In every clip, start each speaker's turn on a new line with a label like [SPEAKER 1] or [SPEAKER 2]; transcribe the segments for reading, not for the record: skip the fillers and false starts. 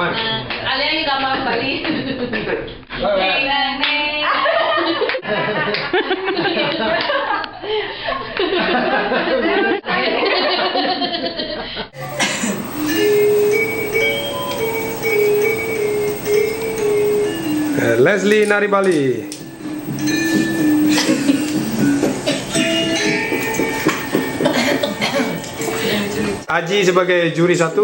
[SPEAKER 1] One.
[SPEAKER 2] Kalian juga mau balik.
[SPEAKER 1] Leslie Nari Bali. Aji sebagai juri 1.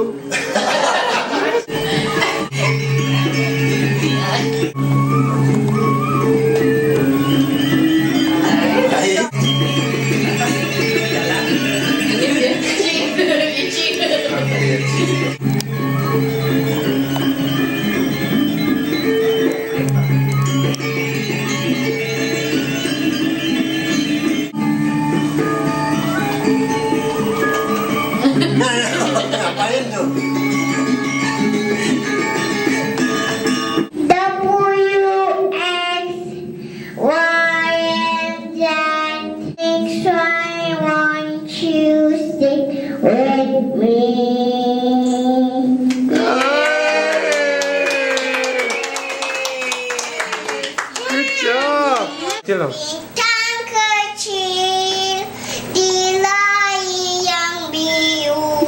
[SPEAKER 3] Ngapain tuh?
[SPEAKER 1] Good job. Bintang
[SPEAKER 4] kecil di langit yang biru.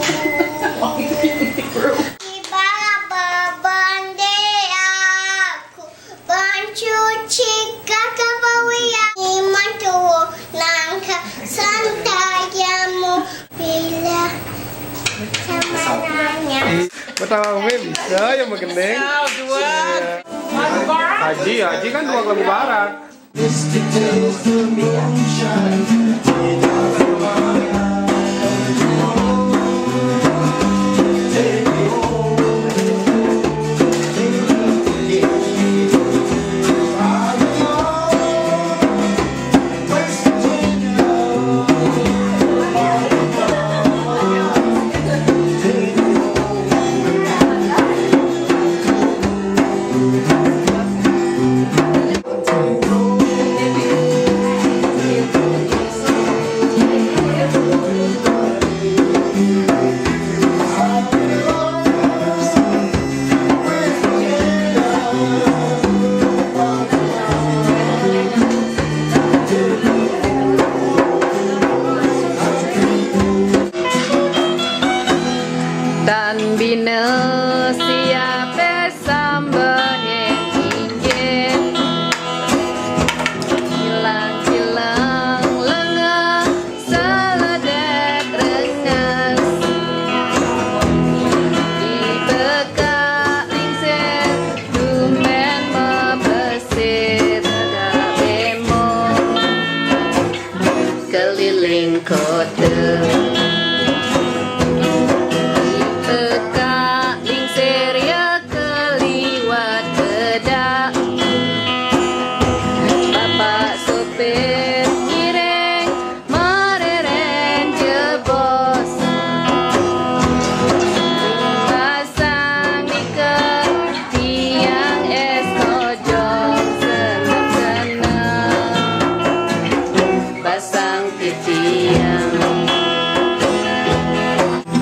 [SPEAKER 4] Tiba berbandai aku mencuci kakak bawiya mantu nangka santayamu bila semananya.
[SPEAKER 1] pertama bisa yang mengeneng. Haji kan 2 kelabu barat.
[SPEAKER 2] Dan bina siapa sambalnya ingin hilang lengah seledek rengas di bekak lingsir tumben membesir dah bemo keliling kota.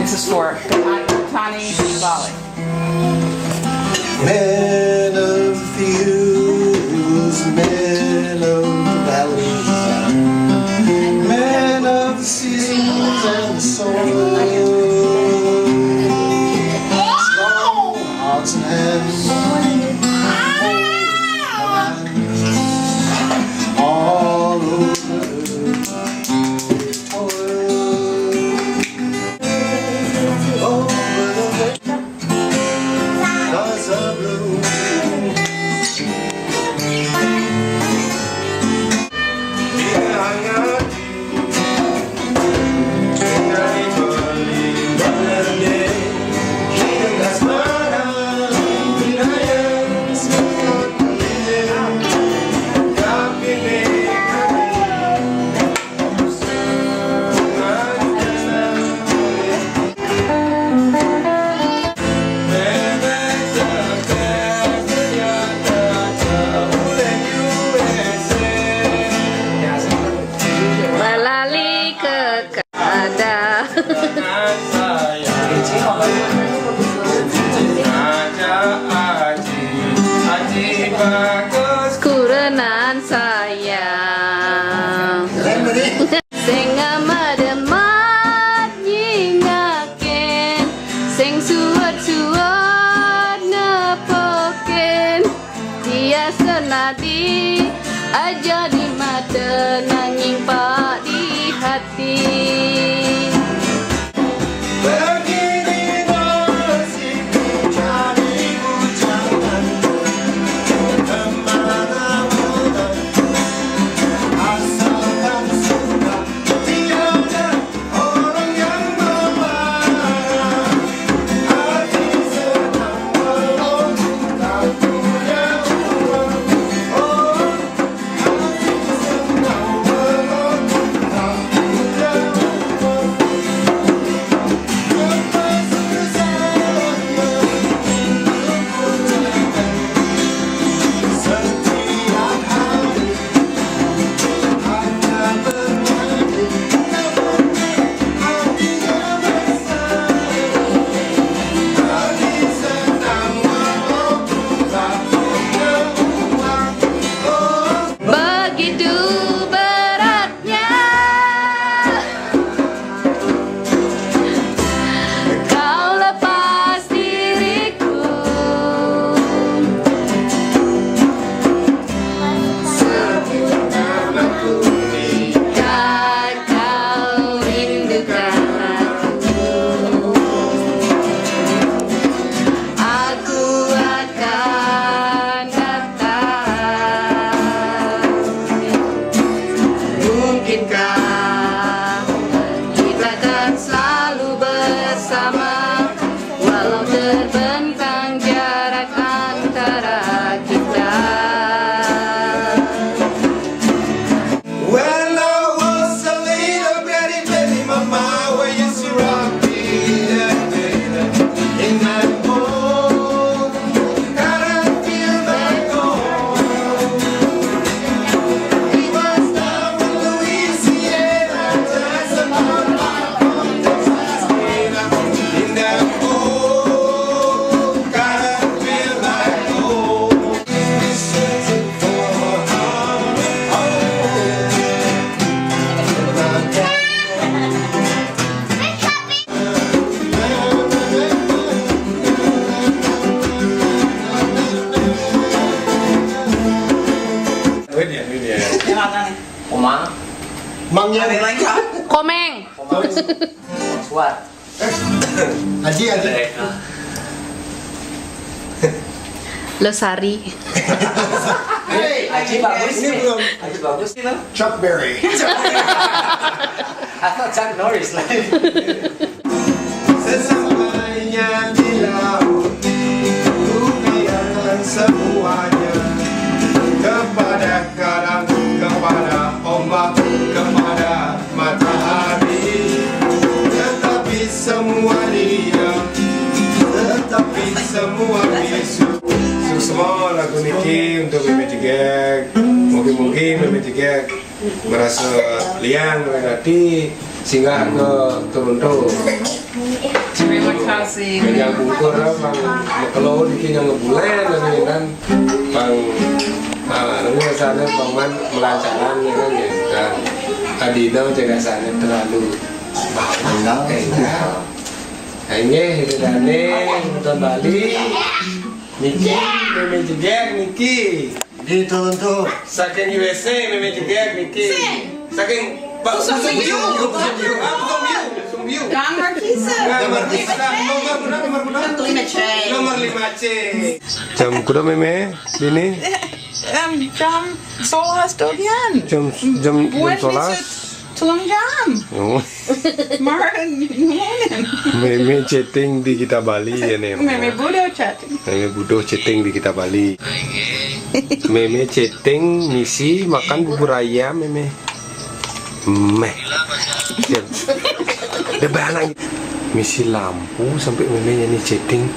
[SPEAKER 5] This is for Tani Bali.
[SPEAKER 3] Men of the fields, men of the valleys, men of the seasons and the soil, strong hearts and hands, all over
[SPEAKER 1] Ada Aji bagus.
[SPEAKER 2] Kurenan sayang sing amat nyingaken sing suwet-suwet nepoken dia senadi aja di mata nanging pak di hati.
[SPEAKER 3] Begini nasibku cari ucapan kemana-mana, asalkan sudah tiada orang yang melarang. Hati senang walau tak punya uang. Oh, hati senang walau tak punya uang. Setiap hari hanya bernyanyi, hatinya besar. Hati senang walaupun tak punya uang. Oh,
[SPEAKER 2] Begitu beratnya kau lepas diriku, jika kau rindukan aku akan datang. Mungkinkah kita akan selalu bersama walau terbentang jarak antara kita.
[SPEAKER 3] when I was a little bitty baby mama, where you used to rock me, in that home, and I feel like home. It was down in Louisiana, just about on Texas, in that home, and I feel like home. Searching for home.
[SPEAKER 1] Ini dia.
[SPEAKER 5] Yang mana nih?
[SPEAKER 3] Mangnya
[SPEAKER 2] Komeng.
[SPEAKER 3] Haji
[SPEAKER 2] Lestari.
[SPEAKER 6] Aji bagus
[SPEAKER 3] ini
[SPEAKER 6] nih.
[SPEAKER 3] belum
[SPEAKER 6] Aji bagus nih loh.
[SPEAKER 3] Chuck Berry.
[SPEAKER 6] I thought Chuck Norris lah.
[SPEAKER 3] Sesampainya di laut, ku biarkan semuanya kepada karang, kepada ombak, kepada matahari. Tetapi semua diam, tetapi semua bisu.
[SPEAKER 1] Semua lagu Niki untuk Meme Jegek. Mungkin Meme Jegek merasa liang dengan hati sehingga ke Toronto.
[SPEAKER 5] Terima kasih.
[SPEAKER 1] Yang bungkur bang kalau Niki yang ngebulan ini kan bang ini biasanya bang Man melancaran ya kan ya kan Adino jaga sana terlalu bawang enggak. Hanya hidane nonton Bali. Niki, Meme Jegek Niki.
[SPEAKER 3] Di Toronto.
[SPEAKER 1] Saking USA, Meme Jegek Niki. Saking Pak Sumbiu.
[SPEAKER 5] Don Marquisa.
[SPEAKER 1] Nomor
[SPEAKER 5] Lima C.
[SPEAKER 1] Nomor 5C. Jam kuda Meme ini
[SPEAKER 5] Jam 11 dogian.
[SPEAKER 1] jam
[SPEAKER 5] Buat
[SPEAKER 1] 11.
[SPEAKER 5] Tulung jam.
[SPEAKER 1] Oh,
[SPEAKER 5] Maran ngunin.
[SPEAKER 1] Meme chatting di kita Bali ya nih.
[SPEAKER 5] Meme Budo chatting.
[SPEAKER 1] Meme Budo chatting di kita Bali. Meme chatting misi makan bubur ayam Meme. Meh. Udah banyak misi lampu sampai Meme ini chatting.